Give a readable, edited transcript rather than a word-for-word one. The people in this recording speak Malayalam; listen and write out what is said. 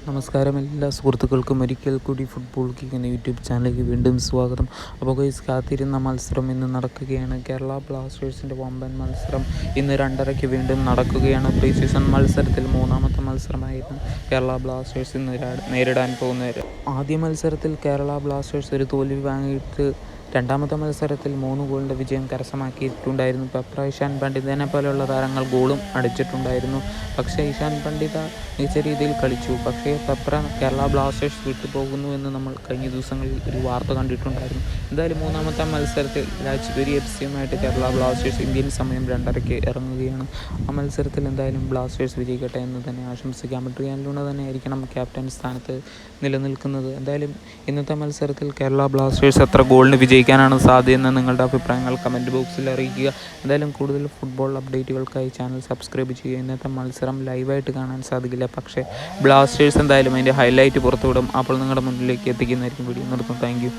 നമസ്കാരം എല്ലാ സുഹൃത്തുക്കൾക്കും ഒരിക്കൽ കൂടി ഫുട്ബോൾ കിക്ക് എന്ന യൂട്യൂബ് ചാനലിലേക്ക് വീണ്ടും സ്വാഗതം. അപ്പോൾ ഗൈസ്, കാത്തിരുന്ന മത്സരം ഇന്ന് നടക്കുകയാണ്. കേരള ബ്ലാസ്റ്റേഴ്സിൻ്റെ വമ്പൻ മത്സരം ഇന്ന് 2:30 വീണ്ടും നടക്കുകയാണ്. പ്രീ സീസൺ മത്സരത്തിൽ മൂന്നാമത്തെ മത്സരമായിരുന്നു കേരള ബ്ലാസ്റ്റേഴ്സ് ഇന്ന് നേരിടാൻ പോകുന്നത്. ആദ്യ മത്സരത്തിൽ കേരള ബ്ലാസ്റ്റേഴ്സ് ഒരു തോൽവി വാങ്ങിയിട്ട് രണ്ടാമത്തെ മത്സരത്തിൽ 3 ഗോളിൻ്റെ വിജയം കരസ്ഥമാക്കിയിട്ടുണ്ടായിരുന്നു. പെപ്ര, ഇഷാൻ പണ്ഡിതനെ പോലെയുള്ള താരങ്ങൾ ഗോളും അടിച്ചിട്ടുണ്ടായിരുന്നു. പക്ഷേ ഇഷാൻ പണ്ഡിത മികച്ച രീതിയിൽ കളിച്ചു. പക്ഷേ പെപ്ര കേരള ബ്ലാസ്റ്റേഴ്സ് വിട്ടുപോകുന്നു എന്ന് നമ്മൾ കഴിഞ്ഞ ദിവസങ്ങളിൽ ഒരു വാർത്ത കണ്ടിട്ടുണ്ടായിരുന്നു. എന്തായാലും മൂന്നാമത്തെ മത്സരത്തിൽ രാജ്പുരി FC-യുമായിട്ട് കേരള ബ്ലാസ്റ്റേഴ്സ് ഇന്ത്യൻ സമയം 2:30 ഇറങ്ങുകയാണ്. ആ മത്സരത്തിൽ എന്തായാലും ബ്ലാസ്റ്റേഴ്സ് വിജയിക്കട്ടെ എന്ന് തന്നെ ആശംസിക്കാം. റിയാൻ ലൂണ തന്നെ ആയിരിക്കണം ക്യാപ്റ്റൻ സ്ഥാനത്ത് നിലനിൽക്കുന്നത്. എന്തായാലും ഇന്നത്തെ മത്സരത്തിൽ കേരള ബ്ലാസ്റ്റേഴ്സ് എത്ര ഗോളിന് വിജയിക്കാനാണ് സാധ്യതയെന്ന് നിങ്ങളുടെ അഭിപ്രായങ്ങൾ കമൻറ്റ് ബോക്സിൽ അറിയിക്കുക. എന്തായാലും കൂടുതൽ ഫുട്ബോൾ അപ്ഡേറ്റുകൾക്കായി ചാനൽ സബ്സ്ക്രൈബ് ചെയ്യുക. ഇന്നത്തെ മത്സരം ലൈവായിട്ട് കാണാൻ സാധിക്കില്ല, പക്ഷേ ബ്ലാസ്റ്റേഴ്സ് എന്തായാലും അതിൻ്റെ ഹൈലൈറ്റ് പുറത്തുവിടും. അപ്പോൾ നിങ്ങളുടെ മുന്നിലേക്ക് എത്തിക്കുന്നതായിരിക്കും. വീഡിയോ നിർത്തുന്നു. Thank you.